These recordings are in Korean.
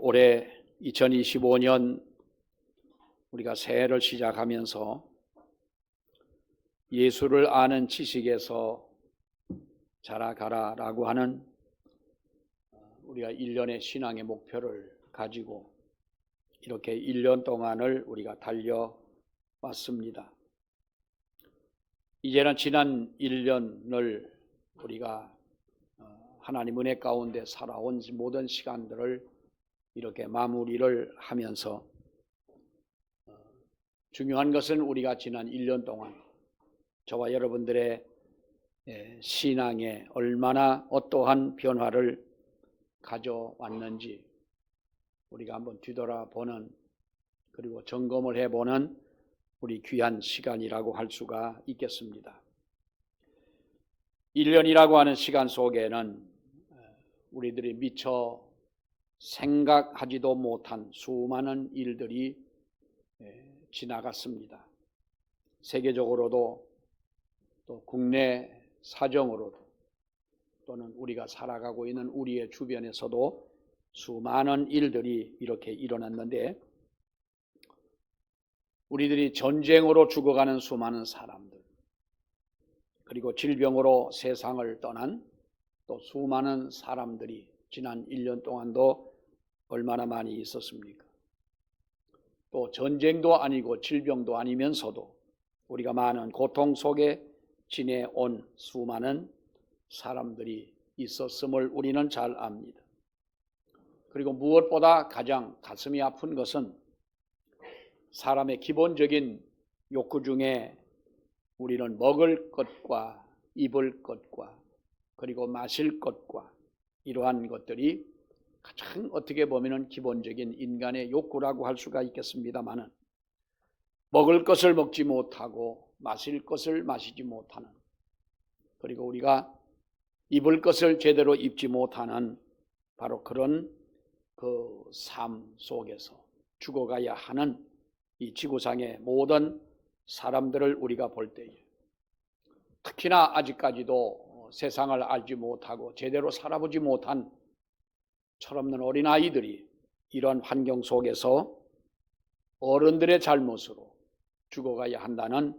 올해 2025년 우리가 새해를 시작하면서 예수를 아는 지식에서 자라가라라고 하는 우리가 1년의 신앙의 목표를 가지고 이렇게 1년 동안을 우리가 달려왔습니다. 이제는 지난 1년을 우리가 하나님 은혜 가운데 살아온 모든 시간들을 이렇게 마무리를 하면서 중요한 것은 우리가 지난 1년 동안 저와 여러분들의 신앙에 얼마나 어떠한 변화를 가져왔는지 우리가 한번 뒤돌아보는, 그리고 점검을 해보는 우리 귀한 시간이라고 할 수가 있겠습니다. 1년이라고 하는 시간 속에는 우리들이 미처 생각하지도 못한 수많은 일들이 지나갔습니다. 세계적으로도 또 국내 사정으로도 또는 우리가 살아가고 있는 우리의 주변에서도 수많은 일들이 이렇게 일어났는데, 우리들이 전쟁으로 죽어가는 수많은 사람들, 그리고 질병으로 세상을 떠난 또 수많은 사람들이 지난 1년 동안도 얼마나 많이 있었습니까? 또 전쟁도 아니고 질병도 아니면서도 우리가 많은 고통 속에 지내온 수많은 사람들이 있었음을 우리는 잘 압니다. 그리고 무엇보다 가장 가슴이 아픈 것은 사람의 기본적인 욕구 중에 우리는 먹을 것과 입을 것과 그리고 마실 것과 이러한 것들이 가장 어떻게 보면 기본적인 인간의 욕구라고 할 수가 있겠습니다만은, 먹을 것을 먹지 못하고 마실 것을 마시지 못하는, 그리고 우리가 입을 것을 제대로 입지 못하는 바로 그런 그 삶 속에서 죽어가야 하는 이 지구상의 모든 사람들을 우리가 볼 때에, 특히나 아직까지도 세상을 알지 못하고 제대로 살아보지 못한 철없는 어린아이들이 이런 환경 속에서 어른들의 잘못으로 죽어가야 한다는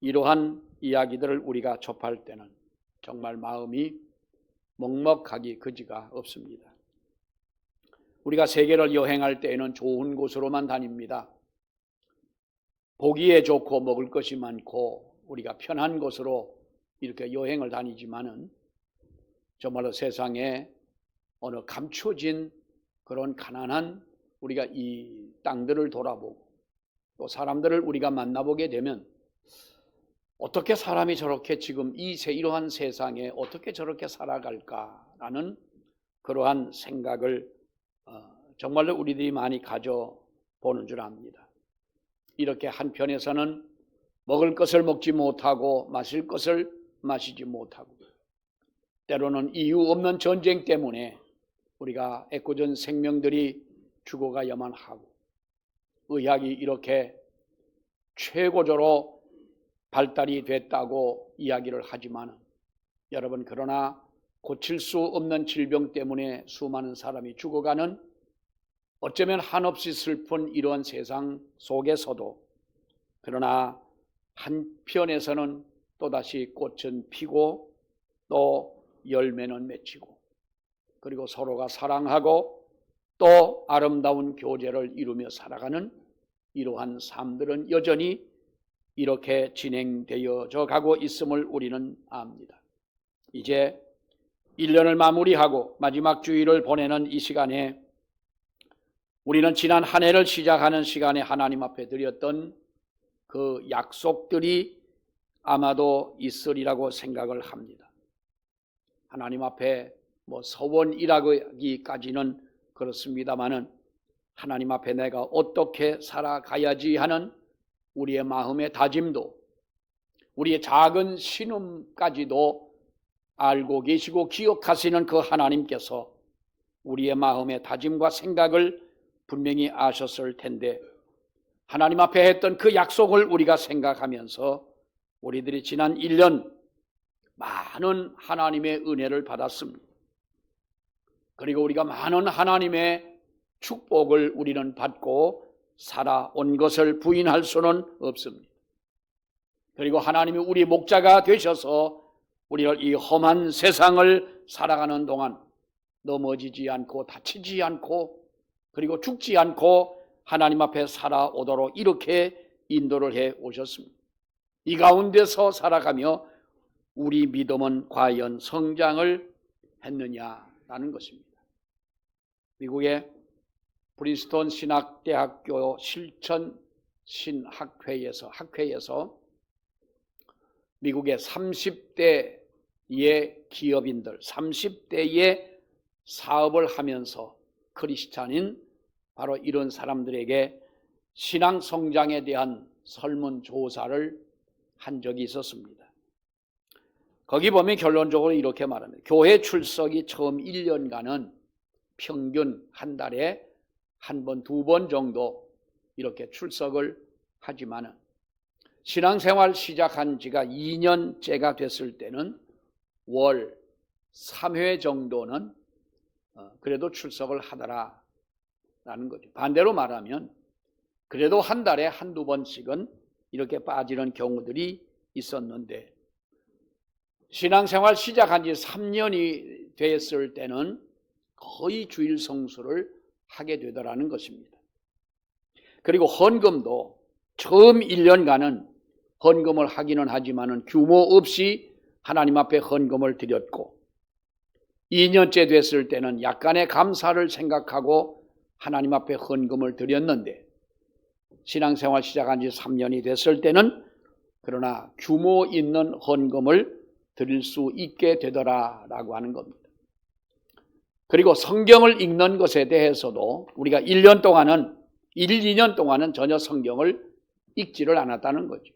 이러한 이야기들을 우리가 접할 때는 정말 마음이 먹먹하기 그지가 없습니다. 우리가 세계를 여행할 때에는 좋은 곳으로만 다닙니다. 보기에 좋고 먹을 것이 많고 우리가 편한 곳으로 이렇게 여행을 다니지만은 정말로 세상에 어느 감춰진 그런 가난한 우리가 이 땅들을 돌아보고 또 사람들을 우리가 만나보게 되면 어떻게 사람이 저렇게 지금 이러한 세상에 어떻게 저렇게 살아갈까라는 그러한 생각을 정말로 우리들이 많이 가져보는 줄 압니다. 이렇게 한편에서는 먹을 것을 먹지 못하고 마실 것을 마시지 못하고, 때로는 이유 없는 전쟁 때문에 우리가 애꿎은 생명들이 죽어가야만 하고, 의학이 이렇게 최고조로 발달이 됐다고 이야기를 하지만 여러분, 그러나 고칠 수 없는 질병 때문에 수많은 사람이 죽어가는, 어쩌면 한없이 슬픈 이러한 세상 속에서도 그러나 한편에서는 또다시 꽃은 피고 또 열매는 맺히고, 그리고 서로가 사랑하고 또 아름다운 교제를 이루며 살아가는 이러한 삶들은 여전히 이렇게 진행되어져 가고 있음을 우리는 압니다. 이제 1년을 마무리하고 마지막 주일을 보내는 이 시간에 우리는 지난 한 해를 시작하는 시간에 하나님 앞에 드렸던 그 약속들이 아마도 있으리라고 생각을 합니다. 하나님 앞에 서원이라고 하기까지는 그렇습니다만은 하나님 앞에 내가 어떻게 살아가야지 하는 우리의 마음의 다짐도, 우리의 작은 신음까지도 알고 계시고 기억하시는 그 하나님께서 우리의 마음의 다짐과 생각을 분명히 아셨을 텐데, 하나님 앞에 했던 그 약속을 우리가 생각하면서 우리들이 지난 1년 많은 하나님의 은혜를 받았습니다. 그리고 우리가 많은 하나님의 축복을 우리는 받고 살아온 것을 부인할 수는 없습니다. 그리고 하나님이 우리 목자가 되셔서 우리를 이 험한 세상을 살아가는 동안 넘어지지 않고 다치지 않고 그리고 죽지 않고 하나님 앞에 살아오도록 이렇게 인도를 해 오셨습니다. 이 가운데서 살아가며 우리 믿음은 과연 성장을 했느냐라는 것입니다. 미국의 프린스턴 신학대학교 실천 신학회에서 미국의 30대의 기업인들, 30대의 사업을 하면서 크리스찬인 바로 이런 사람들에게 신앙 성장에 대한 설문조사를 한 적이 있었습니다. 거기 보면 결론적으로 이렇게 말합니다. 교회 출석이 처음 1년간은 평균 한 달에 한 번, 두 번 정도 이렇게 출석을 하지만은 신앙생활 시작한 지가 2년째가 됐을 때는 월 3회 정도는 그래도 출석을 하더라라는 거죠. 반대로 말하면 그래도 한 달에 한두 번씩은 이렇게 빠지는 경우들이 있었는데 신앙생활 시작한 지 3년이 됐을 때는 거의 주일 성수를 하게 되더라는 것입니다. 그리고 헌금도 처음 1년간은 헌금을 하기는 하지만은 규모 없이 하나님 앞에 헌금을 드렸고 2년째 됐을 때는 약간의 감사를 생각하고 하나님 앞에 헌금을 드렸는데 신앙생활 시작한 지 3년이 됐을 때는 그러나 규모 있는 헌금을 드릴 수 있게 되더라라고 하는 겁니다. 그리고 성경을 읽는 것에 대해서도 우리가 1년 동안은 1, 2년 동안은 전혀 성경을 읽지를 않았다는 거죠.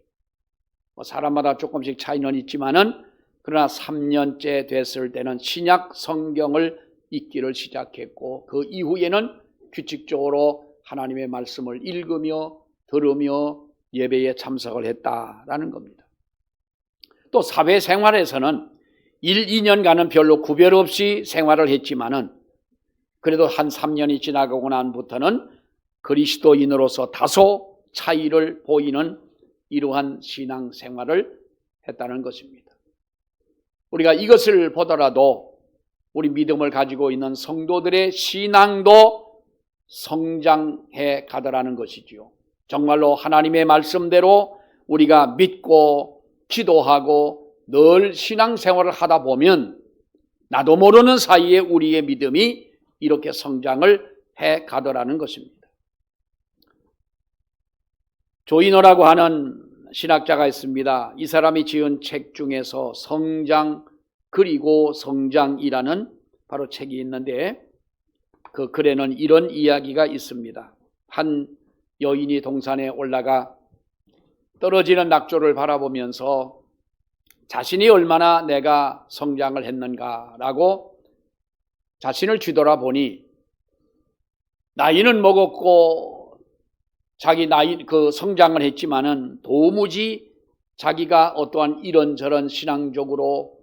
사람마다 조금씩 차이는 있지만은 그러나 3년째 됐을 때는 신약 성경을 읽기를 시작했고 그 이후에는 규칙적으로 하나님의 말씀을 읽으며 들으며 예배에 참석을 했다라는 겁니다. 또 사회생활에서는 1, 2년간은 별로 구별 없이 생활을 했지만은 그래도 한 3년이 지나가고 난부터는 그리스도인으로서 다소 차이를 보이는 이러한 신앙생활을 했다는 것입니다. 우리가 이것을 보더라도 우리 믿음을 가지고 있는 성도들의 신앙도 성장해 가더라는 것이지요. 정말로 하나님의 말씀대로 우리가 믿고 기도하고 늘 신앙생활을 하다 보면 나도 모르는 사이에 우리의 믿음이 이렇게 성장을 해 가더라는 것입니다. 조이너라고 하는 신학자가 있습니다. 이 사람이 지은 책 중에서 성장 그리고 성장이라는 바로 책이 있는데 그 글에는 이런 이야기가 있습니다. 한 여인이 동산에 올라가 떨어지는 낙조를 바라보면서 자신이 얼마나 내가 성장을 했는가라고 자신을 뒤돌아보니 나이는 먹었고 자기 나이 성장을 했지만은 도무지 자기가 어떠한 이런저런 신앙적으로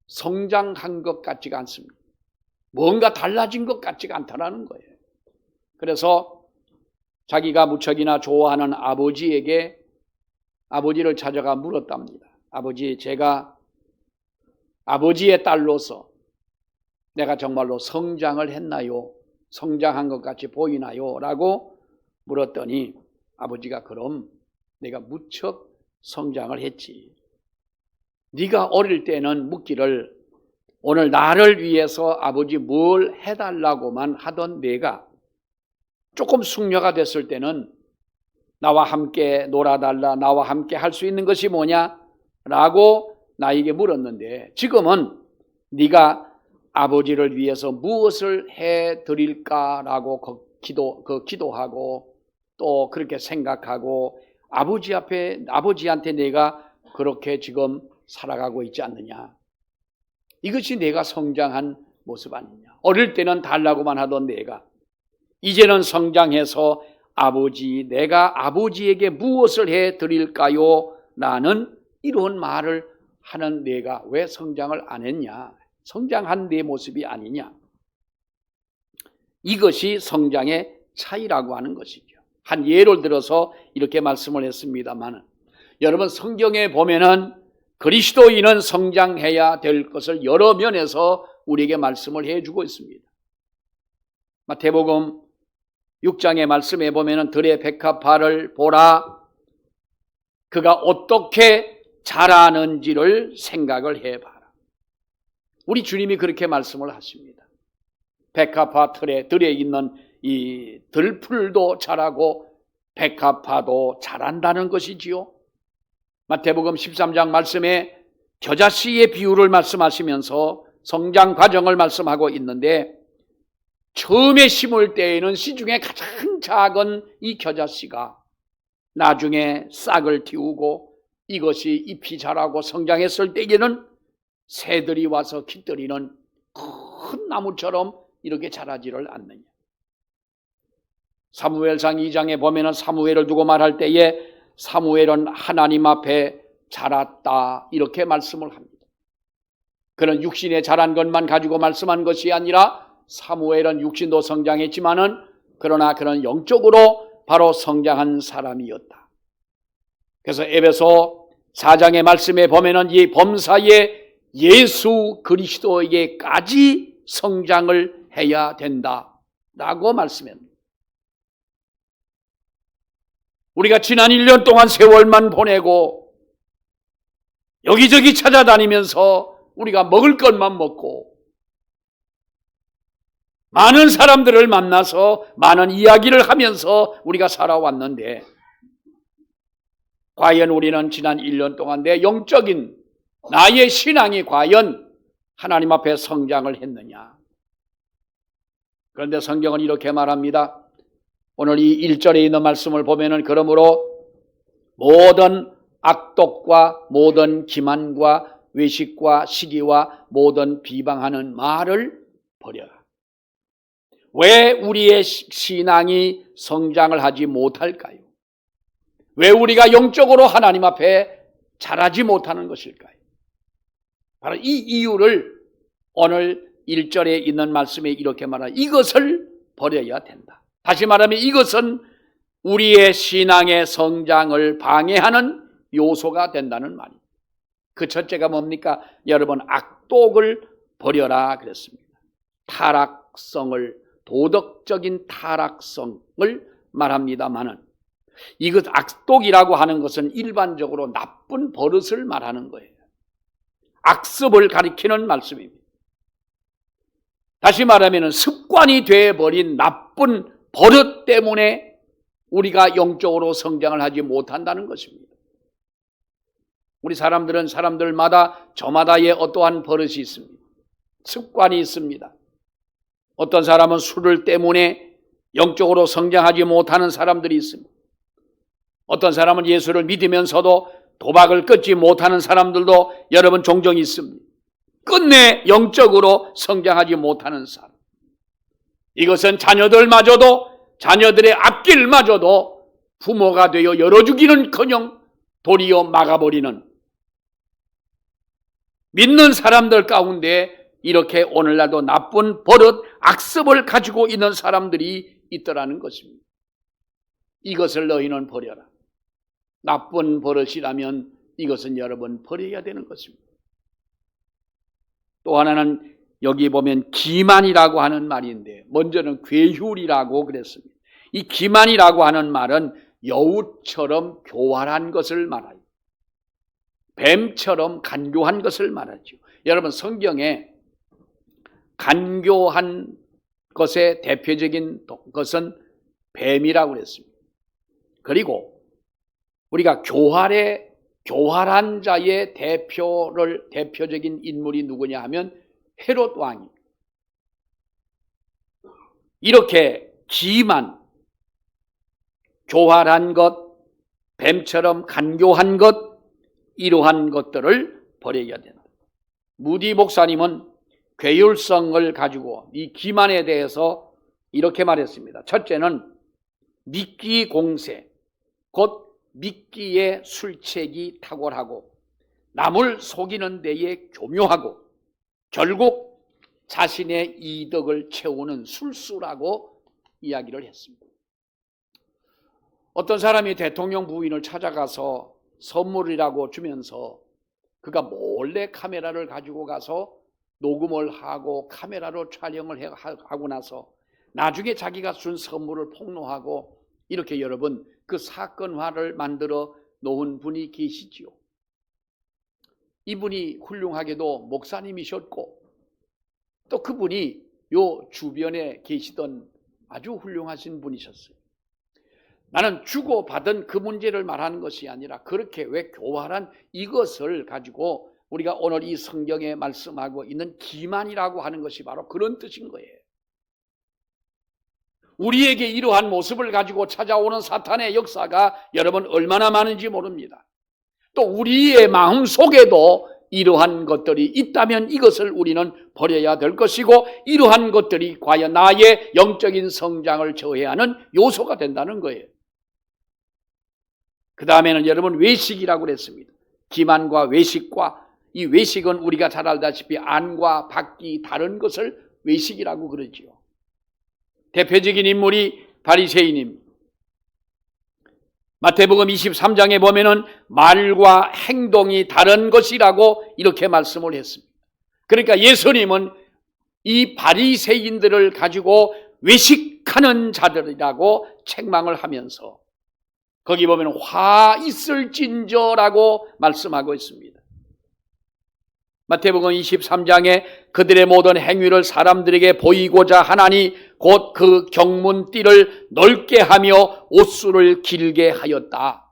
성장한 것 같지가 않습니다. 뭔가 달라진 것 같지가 않다라는 거예요. 그래서 자기가 무척이나 좋아하는 아버지에게 아버지를 찾아가 물었답니다. 아버지, 제가 아버지의 딸로서 내가 정말로 성장을 했나요? 성장한 것 같이 보이나요? 라고 물었더니 아버지가 그럼 내가 무척 성장을 했지. 네가 어릴 때는 묻기를 오늘 나를 위해서 아버지 뭘 해달라고만 하던 내가 조금 숙녀가 됐을 때는 나와 함께 놀아달라, 나와 함께 할 수 있는 것이 뭐냐? 라고 나에게 물었는데 지금은 네가 아버지를 위해서 무엇을 해드릴까라고 기도하고 또 그렇게 생각하고 아버지한테 내가 그렇게 지금 살아가고 있지 않느냐. 이것이 내가 성장한 모습 아니냐. 어릴 때는 달라고만 하던 내가 이제는 성장해서 내가 아버지에게 무엇을 해드릴까요? 라는 이런 말을 하는 내가 왜 성장을 안 했냐? 성장한 내 모습이 아니냐? 이것이 성장의 차이라고 하는 것이죠. 한 예를 들어서 이렇게 말씀을 했습니다만, 여러분 성경에 보면은 그리스도인은 성장해야 될 것을 여러 면에서 우리에게 말씀을 해주고 있습니다. 마태복음 6장의 말씀에 보면은 들의 백합화를 보라. 그가 어떻게 자라는지를 생각을 해봐라. 우리 주님이 그렇게 말씀을 하십니다. 백합화 들에 있는 이 들풀도 자라고 백합화도 자란다는 것이지요. 마태복음 13장 말씀에 겨자씨의 비유를 말씀하시면서 성장 과정을 말씀하고 있는데, 처음에 심을 때에는 씨중에 가장 작은 이 겨자씨가 나중에 싹을 틔우고 이것이 잎이 자라고 성장했을 때에는 새들이 와서 깃들이는 큰 나무처럼 이렇게 자라지를 않느냐. 사무엘상 2장에 보면은 사무엘을 두고 말할 때에 사무엘은 하나님 앞에 자랐다 이렇게 말씀을 합니다. 그는 육신에 자란 것만 가지고 말씀한 것이 아니라 사무엘은 육신도 성장했지만은 그러나 그는 영적으로 바로 성장한 사람이었다. 그래서 에베소 4장의 말씀에 보면은 이 범사에 예수 그리스도에게까지 성장을 해야 된다라고 말씀합니다. 우리가 지난 1년 동안 세월만 보내고 여기저기 찾아다니면서 우리가 먹을 것만 먹고 많은 사람들을 만나서 많은 이야기를 하면서 우리가 살아왔는데, 과연 우리는 지난 1년 동안 내 영적인 나의 신앙이 과연 하나님 앞에 성장을 했느냐? 그런데 성경은 이렇게 말합니다. 오늘 이 1절에 있는 말씀을 보면은 그러므로 모든 악독과 모든 기만과 외식과 시기와 모든 비방하는 말을 버려라. 왜 우리의 신앙이 성장을 하지 못할까요? 왜 우리가 영적으로 하나님 앞에 자라지 못하는 것일까요? 바로 이 이유를 오늘 1절에 있는 말씀에 이렇게 말합니다. 이것을 버려야 된다. 다시 말하면 이것은 우리의 신앙의 성장을 방해하는 요소가 된다는 말입니다. 그 첫째가 뭡니까? 여러분, 악독을 버려라 그랬습니다. 타락성을, 도덕적인 타락성을 말합니다만은, 이것 악독이라고 하는 것은 일반적으로 나쁜 버릇을 말하는 거예요. 악습을 가리키는 말씀입니다. 다시 말하면 습관이 되어버린 나쁜 버릇 때문에 우리가 영적으로 성장을 하지 못한다는 것입니다. 우리 사람들은 사람들마다 저마다의 어떠한 버릇이 있습니다. 습관이 있습니다. 어떤 사람은 술을 때문에 영적으로 성장하지 못하는 사람들이 있습니다. 어떤 사람은 예수를 믿으면서도 도박을 끊지 못하는 사람들도 여러분 종종 있습니다. 끝내 영적으로 성장하지 못하는 사람. 이것은 자녀들마저도, 자녀들의 앞길마저도 부모가 되어 열어주기는커녕 도리어 막아버리는, 믿는 사람들 가운데 이렇게 오늘날도 나쁜 버릇, 악습을 가지고 있는 사람들이 있더라는 것입니다. 이것을 너희는 버려라. 나쁜 버릇이라면 이것은 여러분 버려야 되는 것입니다. 또 하나는 여기 보면 기만이라고 하는 말인데, 먼저는 괴휼이라고 그랬습니다. 이 기만이라고 하는 말은 여우처럼 교활한 것을 말하요. 뱀처럼 간교한 것을 말하죠. 여러분, 성경에 간교한 것의 대표적인 것은 뱀이라고 그랬습니다. 그리고 우리가 교활한 자의 대표적인 인물이 누구냐 하면 헤롯 왕이, 이렇게 기만, 교활한 것, 뱀처럼 간교한 것, 이러한 것들을 버려야 된다. 무디 목사님은 괴율성을 가지고 이 기만에 대해서 이렇게 말했습니다. 첫째는 미끼 공세, 곧 미끼의 술책이 탁월하고 남을 속이는 데에 교묘하고 결국 자신의 이덕을 채우는 술수라고 이야기를 했습니다. 어떤 사람이 대통령 부인을 찾아가서 선물이라고 주면서 그가 몰래 카메라를 가지고 가서 녹음을 하고 카메라로 촬영을 하고 나서 나중에 자기가 준 선물을 폭로하고 이렇게 여러분 그 사건화를 만들어 놓은 분이 계시지요. 이분이 훌륭하게도 목사님이셨고 또 그분이 요 주변에 계시던 아주 훌륭하신 분이셨어요. 나는 주고받은 그 문제를 말하는 것이 아니라 그렇게 왜 교활한 이것을 가지고 우리가 오늘 이 성경에 말씀하고 있는 기만이라고 하는 것이 바로 그런 뜻인 거예요. 우리에게 이러한 모습을 가지고 찾아오는 사탄의 역사가 여러분 얼마나 많은지 모릅니다. 또 우리의 마음 속에도 이러한 것들이 있다면 이것을 우리는 버려야 될 것이고 이러한 것들이 과연 나의 영적인 성장을 저해하는 요소가 된다는 거예요. 그 다음에는 여러분 외식이라고 그랬습니다. 기만과 외식과 이 외식은 우리가 잘 알다시피 안과 밖이 다른 것을 외식이라고 그러지요. 대표적인 인물이 바리새인입니다. 마태복음 23장에 보면은 말과 행동이 다른 것이라고 이렇게 말씀을 했습니다. 그러니까 예수님은 이 바리새인들을 가지고 외식하는 자들이라고 책망을 하면서 거기 보면 화 있을진저라고 말씀하고 있습니다. 마태복음 23장에 그들의 모든 행위를 사람들에게 보이고자 하나니 곧 그 경문띠를 넓게 하며 옷수를 길게 하였다.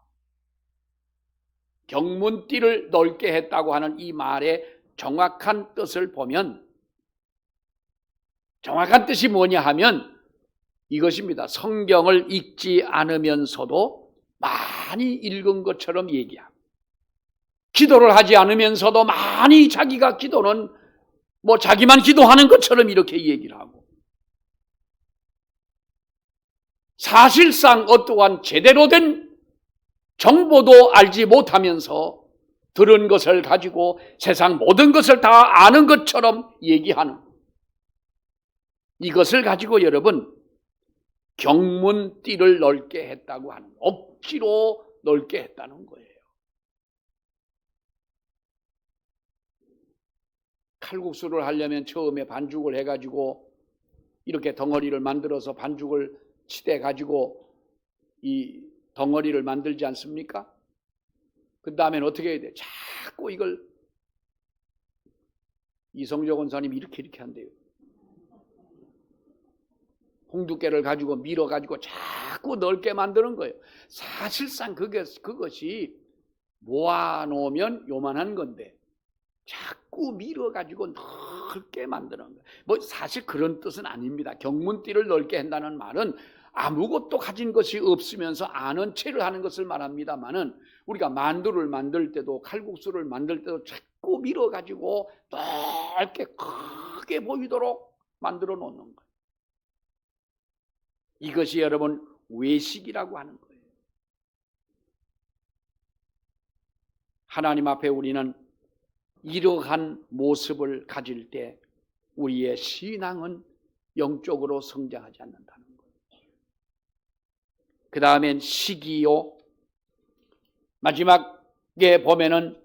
경문띠를 넓게 했다고 하는 이 말의 정확한 뜻을 보면 정확한 뜻이 뭐냐 하면 이것입니다. 성경을 읽지 않으면서도 많이 읽은 것처럼 얘기하고 기도를 하지 않으면서도 많이 자기가 기도는 자기만 기도하는 것처럼 이렇게 얘기를 하고 사실상 어떠한 제대로 된 정보도 알지 못하면서 들은 것을 가지고 세상 모든 것을 다 아는 것처럼 얘기하는 이것을 가지고 여러분 경문띠를 넓게 했다고 하는 억지로 넓게 했다는 거예요. 칼국수를 하려면 처음에 반죽을 해가지고 이렇게 덩어리를 만들어서 반죽을 치대 가지고 이 덩어리를 만들지 않습니까? 그 다음엔 어떻게 해야 돼? 자꾸 이걸 이성적 원사님이 이렇게 한대요. 홍두깨를 가지고 밀어가지고 자꾸 넓게 만드는 거예요. 사실상 그것이 모아놓으면 요만한 건데 자꾸 밀어가지고 넓게 만드는 거예요. 사실 그런 뜻은 아닙니다. 경문띠를 넓게 한다는 말은 아무것도 가진 것이 없으면서 아는 체를 하는 것을 말합니다만은 우리가 만두를 만들 때도 칼국수를 만들 때도 자꾸 밀어가지고 넓게 크게 보이도록 만들어 놓는 거예요. 이것이 여러분 외식이라고 하는 거예요. 하나님 앞에 우리는 이러한 모습을 가질 때 우리의 신앙은 영적으로 성장하지 않는다는 거예요. 그 다음엔 시기요. 마지막에 보면은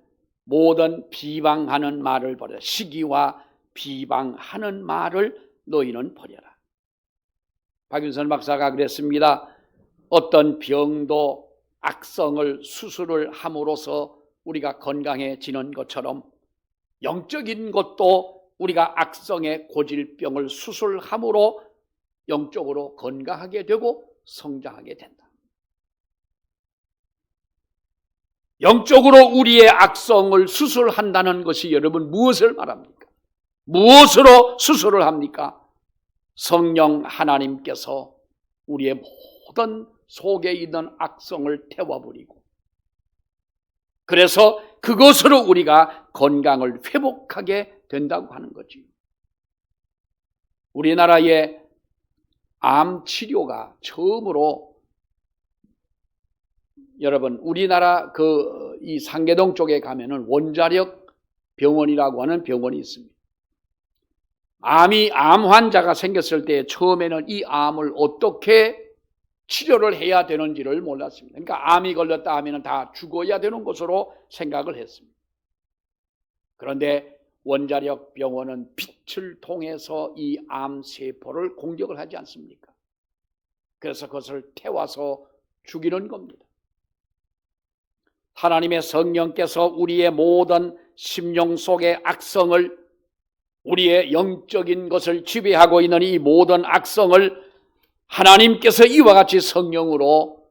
모든 비방하는 말을 버려. 시기와 비방하는 말을 너희는 버려라. 박윤선 박사가 그랬습니다. 어떤 병도 악성을 수술을 함으로써 우리가 건강해지는 것처럼 영적인 것도 우리가 악성의 고질병을 수술함으로 영적으로 건강하게 되고 성장하게 된다. 영적으로 우리의 악성을 수술한다는 것이 여러분 무엇을 말합니까? 무엇으로 수술을 합니까? 성령 하나님께서 우리의 모든 속에 있는 악성을 태워버리고 그래서 그것으로 우리가 건강을 회복하게 된다고 하는 거지. 우리나라의 암 치료가 처음으로 여러분 우리나라 이 상계동 쪽에 가면은 원자력 병원이라고 하는 병원이 있습니다. 암 환자가 생겼을 때 처음에는 이 암을 어떻게 치료를 해야 되는지를 몰랐습니다. 그러니까 암이 걸렸다 하면 다 죽어야 되는 것으로 생각을 했습니다. 그런데 원자력 병원은 빛을 통해서 이 암세포를 공격을 하지 않습니까? 그래서 그것을 태워서 죽이는 겁니다. 하나님의 성령께서 우리의 모든 심령 속의 악성을, 우리의 영적인 것을 지배하고 있는 이 모든 악성을 하나님께서 이와 같이 성령으로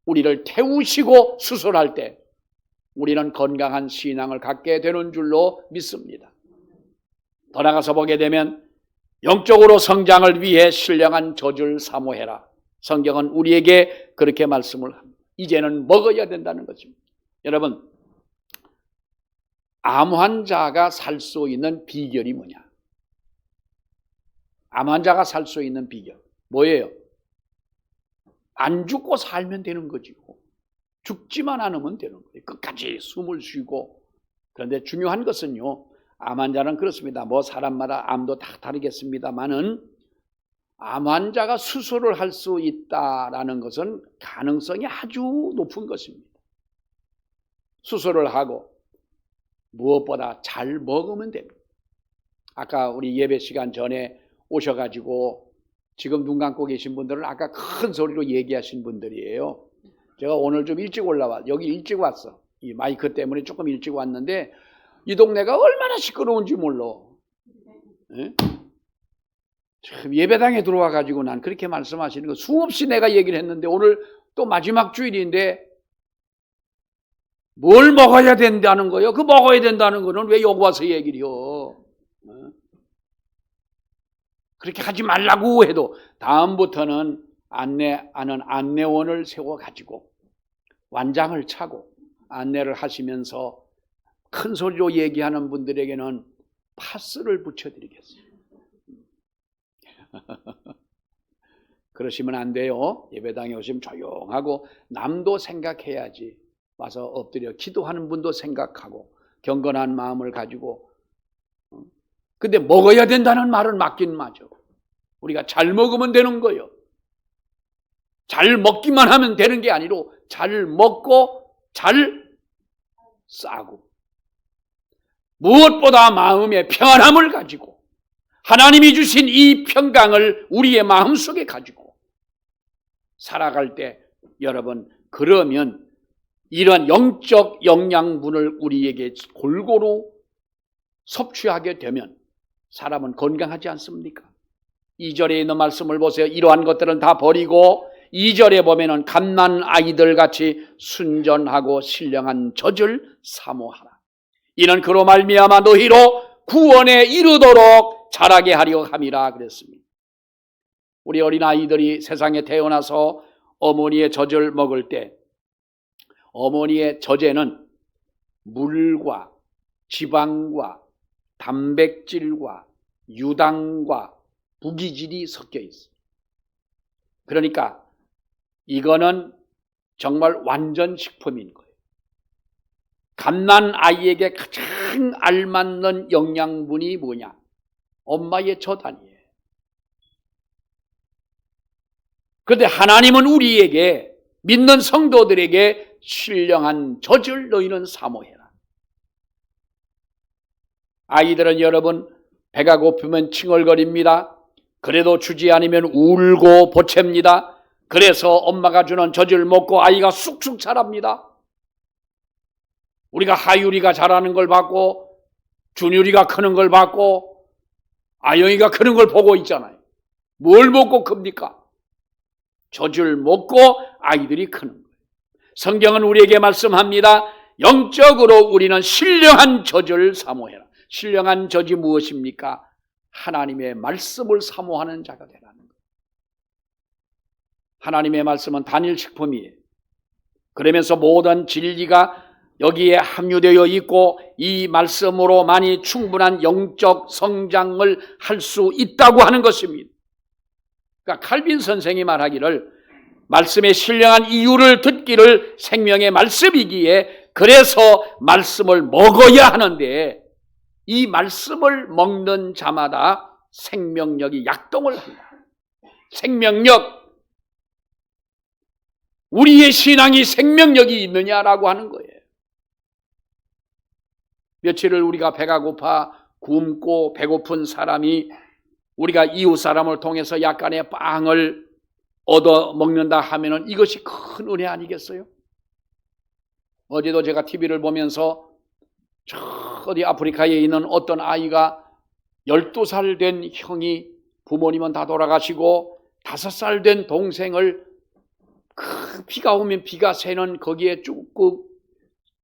우리를 태우시고 수술할 때 우리는 건강한 신앙을 갖게 되는 줄로 믿습니다. 더 나아가서 보게 되면 영적으로 성장을 위해 신령한 젖을 사모해라. 성경은 우리에게 그렇게 말씀을 합니다. 이제는 먹어야 된다는 것입니다. 여러분, 암 환자가 살 수 있는 비결이 뭐냐? 암 환자가 살 수 있는 비결 뭐예요? 안 죽고 살면 되는 거지요. 죽지만 않으면 되는 거예요. 끝까지 숨을 쉬고. 그런데 중요한 것은요, 암 환자는 그렇습니다. 뭐 사람마다 암도 다 다르겠습니다만은 암 환자가 수술을 할 수 있다라는 것은 가능성이 아주 높은 것입니다. 수술을 하고 무엇보다 잘 먹으면 됩니다. 아까 우리 예배 시간 전에 오셔가지고 지금 눈 감고 계신 분들은 아까 큰 소리로 얘기하신 분들이에요. 제가 오늘 좀 일찍 여기 일찍 왔어. 이 마이크 때문에 조금 일찍 왔는데 이 동네가 얼마나 시끄러운지 몰라. 네? 참 예배당에 들어와가지고 난 그렇게 말씀하시는 거 수없이 내가 얘기를 했는데 오늘 또 마지막 주일인데 뭘 먹어야 된다는 거예요? 그 먹어야 된다는 거는 왜 여기 와서 얘기를 해요? 그렇게 하지 말라고 해도 다음부터는 안내하는 안내원을 세워가지고 완장을 차고 안내를 하시면서 큰 소리로 얘기하는 분들에게는 파스를 붙여드리겠습니다. 그러시면 안 돼요. 예배당에 오시면 조용하고 남도 생각해야지. 와서 엎드려 기도하는 분도 생각하고 경건한 마음을 가지고. 근데 먹어야 된다는 말은 맞긴 맞아. 우리가 잘 먹으면 되는 거예요. 잘 먹기만 하면 되는 게 아니로 잘 먹고 잘 싸고 무엇보다 마음의 평안함을 가지고 하나님이 주신 이 평강을 우리의 마음속에 가지고 살아갈 때 여러분 그러면 이런 영적 영양분을 우리에게 골고루 섭취하게 되면 사람은 건강하지 않습니까? 2절에 있는 말씀을 보세요. 이러한 것들은 다 버리고 2절에 보면은 갓난 아이들 같이 순전하고 신령한 젖을 사모하라. 이는 그로 말미암아 너희로 구원에 이르도록 자라게 하려 함이라 그랬습니다. 우리 어린아이들이 세상에 태어나서 어머니의 젖을 먹을 때 어머니의 젖에는 물과 지방과 단백질과 유당과 부기질이 섞여 있어요. 그러니까 이거는 정말 완전 식품인 거예요. 갓난 아이에게 가장 알맞는 영양분이 뭐냐? 엄마의 젖 아니에요. 그런데 하나님은 우리에게 믿는 성도들에게 신령한 젖을 너희는 사모해라. 아이들은 여러분 배가 고프면 칭얼거립니다. 그래도 주지 않으면 울고 보챕니다. 그래서 엄마가 주는 젖을 먹고 아이가 쑥쑥 자랍니다. 우리가 하율이가 자라는 걸 봤고 준율이가 크는 걸 봤고 아영이가 크는 걸 보고 있잖아요. 뭘 먹고 큽니까? 젖을 먹고 아이들이 크는 거예요. 성경은 우리에게 말씀합니다. 영적으로 우리는 신령한 젖을 사모해라. 신령한 젖이 무엇입니까? 하나님의 말씀을 사모하는 자가 되라는 거예요. 하나님의 말씀은 단일식품이에요. 그러면서 모든 진리가 여기에 함유되어 있고 이 말씀으로 많이 충분한 영적 성장을 할 수 있다고 하는 것입니다. 그러니까 칼빈 선생이 말하기를 말씀의 신령한 이유를 듣기를 생명의 말씀이기에 그래서 말씀을 먹어야 하는데 이 말씀을 먹는 자마다 생명력이 약동을 한다. 생명력. 우리의 신앙이 생명력이 있느냐라고 하는 거예요. 며칠을 우리가 배가 고파 굶고 배고픈 사람이 우리가 이웃 사람을 통해서 약간의 빵을 얻어 먹는다 하면은 이것이 큰 은혜 아니겠어요? 어제도 제가 TV를 보면서 저 어디 아프리카에 있는 어떤 아이가 12살 된 형이 부모님은 다 돌아가시고 5살 된 동생을 그 비가 오면 비가 새는 거기에 쭉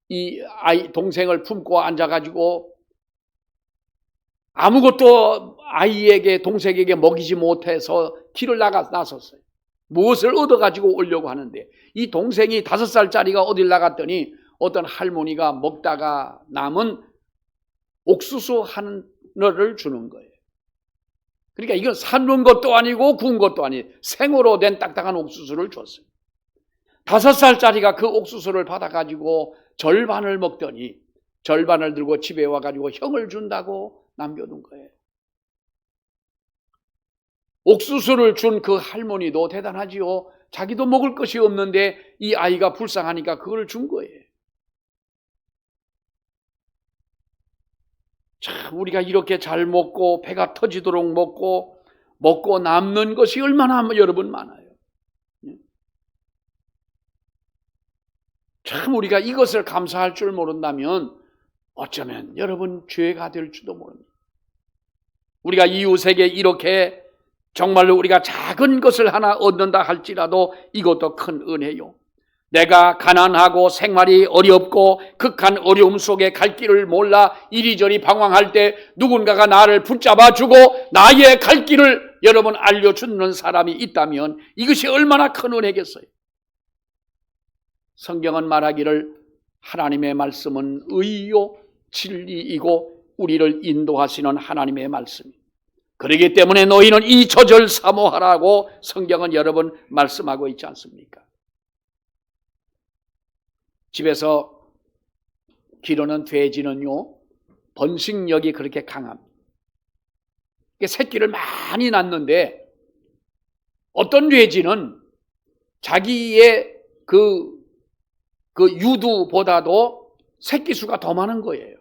이 아이 동생을 품고 앉아가지고 아무것도 아이에게 동생에게 먹이지 못해서 길을 나섰어요. 무엇을 얻어가지고 오려고 하는데 이 동생이 5살짜리가 어딜 나갔더니 어떤 할머니가 먹다가 남은 옥수수 하나를 주는 거예요. 그러니까 이건 삶은 것도 아니고 구운 것도 아니에요. 생으로 된 딱딱한 옥수수를 줬어요. 5살짜리가 그 옥수수를 받아가지고 절반을 먹더니 절반을 들고 집에 와가지고 형을 준다고 남겨둔 거예요. 옥수수를 준 그 할머니도 대단하지요. 자기도 먹을 것이 없는데 이 아이가 불쌍하니까 그걸 준 거예요. 참 우리가 이렇게 잘 먹고 배가 터지도록 먹고 남는 것이 얼마나 여러분 많아요. 참 우리가 이것을 감사할 줄 모른다면 어쩌면 여러분 죄가 될지도 모릅니다. 우리가 이웃에게 이렇게 정말로 우리가 작은 것을 하나 얻는다 할지라도 이것도 큰 은혜요. 내가 가난하고 생활이 어렵고 극한 어려움 속에 갈 길을 몰라 이리저리 방황할 때 누군가가 나를 붙잡아 주고 나의 갈 길을 여러분 알려주는 사람이 있다면 이것이 얼마나 큰 은혜겠어요. 성경은 말하기를 하나님의 말씀은 의요 진리이고 우리를 인도하시는 하나님의 말씀입니다. 그렇기 때문에 너희는 이 저절 사모하라고 성경은 여러분 말씀하고 있지 않습니까? 집에서 기르는 돼지는요 번식력이 그렇게 강합니다. 새끼를 많이 낳는데 어떤 돼지는 자기의 그 유두보다도 새끼 수가 더 많은 거예요.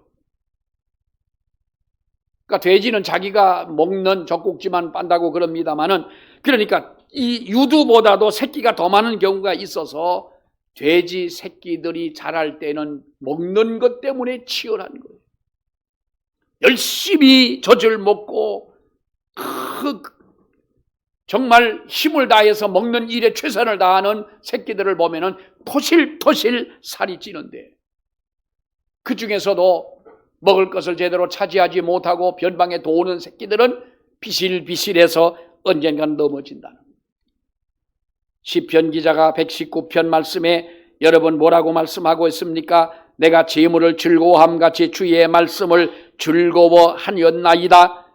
그러니까 돼지는 자기가 먹는 젖꼭지만 빤다고 그럽니다만은 그러니까 이 유두보다도 새끼가 더 많은 경우가 있어서 돼지 새끼들이 자랄 때는 먹는 것 때문에 치열한 거예요. 열심히 젖을 먹고 정말 힘을 다해서 먹는 일에 최선을 다하는 새끼들을 보면은 토실토실 살이 찌는데 그 중에서도 먹을 것을 제대로 차지하지 못하고 변방에 도는 새끼들은 비실비실해서 언젠간 넘어진다는 거예요. 시편 기자가 119편 말씀에 여러분 뭐라고 말씀하고 있습니까? 내가 재물을 즐거워함같이 주의 말씀을 즐거워하였나이다.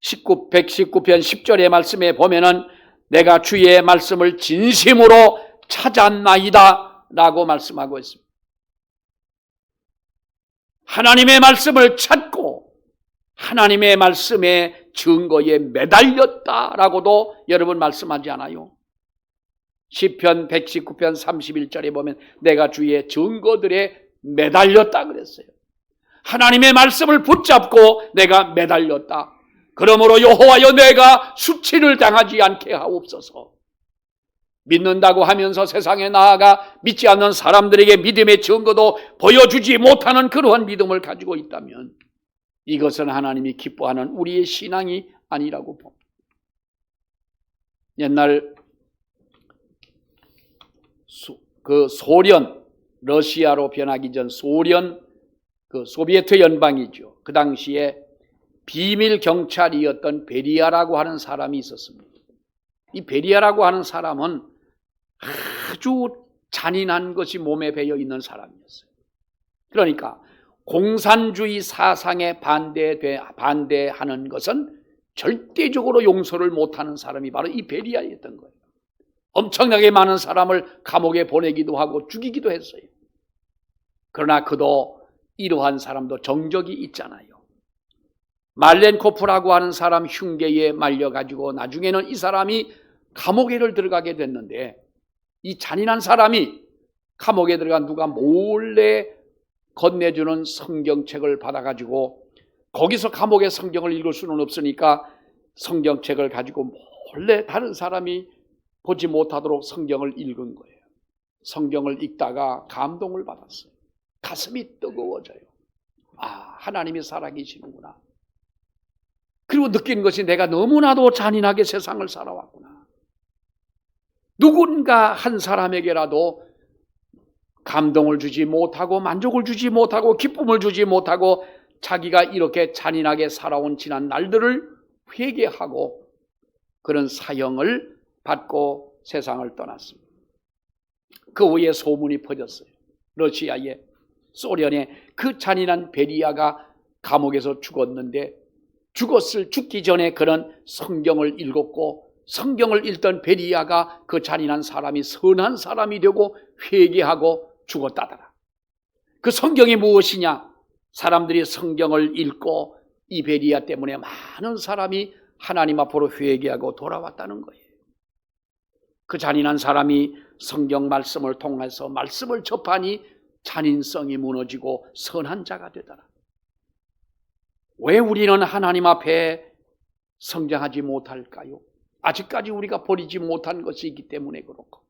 119편 10절의 말씀에 보면은 내가 주의 말씀을 진심으로 찾았나이다 라고 말씀하고 있습니다. 하나님의 말씀을 찾고 하나님의 말씀의 증거에 매달렸다라고도 여러분 말씀하지 않아요? 시편 119편 31절에 보면 내가 주의 증거들에 매달렸다 그랬어요. 하나님의 말씀을 붙잡고 내가 매달렸다. 그러므로 여호와여 내가 수치를 당하지 않게 하옵소서. 믿는다고 하면서 세상에 나아가 믿지 않는 사람들에게 믿음의 증거도 보여주지 못하는 그러한 믿음을 가지고 있다면 이것은 하나님이 기뻐하는 우리의 신앙이 아니라고 봅니다. 옛날 소련, 러시아로 변하기 전 소련, 소비에트 연방이죠. 그 당시에 비밀 경찰이었던 베리아라고 하는 사람이 있었습니다. 이 베리아라고 하는 사람은 아주 잔인한 것이 몸에 배어 있는 사람이었어요. 그러니까 공산주의 사상에 반대하는 것은 절대적으로 용서를 못하는 사람이 바로 이 베리아였던 거예요. 엄청나게 많은 사람을 감옥에 보내기도 하고 죽이기도 했어요. 그러나 그도 이러한 사람도 정적이 있잖아요. 말렌코프라고 하는 사람 흉계에 말려가지고 나중에는 이 사람이 감옥에를 들어가게 됐는데, 이 잔인한 사람이 감옥에 들어간 누가 몰래 건네주는 성경책을 받아가지고, 거기서 감옥의 성경을 읽을 수는 없으니까 성경책을 가지고 몰래 다른 사람이 보지 못하도록 성경을 읽은 거예요. 성경을 읽다가 감동을 받았어요. 가슴이 뜨거워져요. 아, 하나님이 살아계시는구나. 그리고 느낀 것이 내가 너무나도 잔인하게 세상을 살아왔구나. 누군가 한 사람에게라도 감동을 주지 못하고 만족을 주지 못하고 기쁨을 주지 못하고 자기가 이렇게 잔인하게 살아온 지난 날들을 회개하고 그런 사형을 받고 세상을 떠났습니다. 그 후에 소문이 퍼졌어요. 러시아에, 소련에 그 잔인한 베리아가 감옥에서 죽었는데, 죽기 전에 그런 성경을 읽었고, 성경을 읽던 베리아가 그 잔인한 사람이 선한 사람이 되고 회개하고 죽었다더라. 그 성경이 무엇이냐? 사람들이 성경을 읽고 이 베리아 때문에 많은 사람이 하나님 앞으로 회개하고 돌아왔다는 거예요. 그 잔인한 사람이 성경 말씀을 통해서 말씀을 접하니 잔인성이 무너지고 선한 자가 되더라. 왜 우리는 하나님 앞에 성장하지 못할까요? 아직까지 우리가 버리지 못한 것이 있기 때문에 그렇고,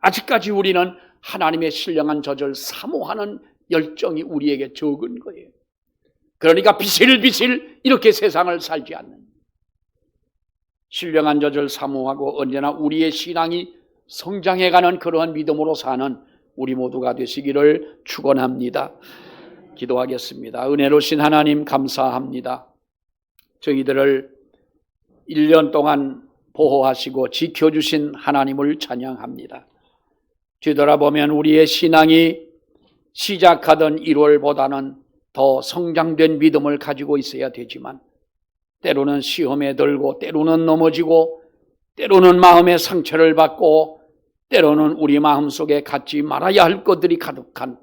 아직까지 우리는 하나님의 신령한 젖을 사모하는 열정이 우리에게 적은 거예요. 그러니까 비실비실 이렇게 세상을 살지 않는, 신령한 젖을 사모하고 언제나 우리의 신앙이 성장해가는 그러한 믿음으로 사는 우리 모두가 되시기를 축원합니다. 기도하겠습니다. 은혜로우신 하나님 감사합니다. 저희들을 1년 동안 보호하시고 지켜주신 하나님을 찬양합니다. 뒤돌아보면 우리의 신앙이 시작하던 1월보다는 더 성장된 믿음을 가지고 있어야 되지만, 때로는 시험에 들고, 때로는 넘어지고, 때로는 마음의 상처를 받고, 때로는 우리 마음속에 갖지 말아야 할 것들이 가득한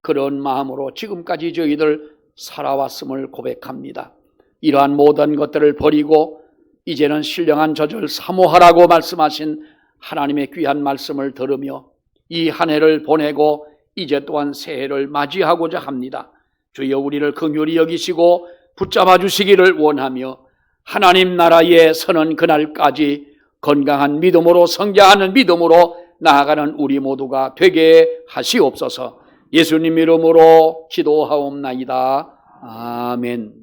그런 마음으로 지금까지 저희들 살아왔음을 고백합니다. 이러한 모든 것들을 버리고 이제는 신령한 젖을 사모하라고 말씀하신 하나님의 귀한 말씀을 들으며 이 한 해를 보내고 이제 또한 새해를 맞이하고자 합니다. 주여 우리를 긍휼히 여기시고 붙잡아 주시기를 원하며 하나님 나라에 서는 그날까지 건강한 믿음으로 성장하는 믿음으로 나아가는 우리 모두가 되게 하시옵소서. 예수님 이름으로 기도하옵나이다. 아멘.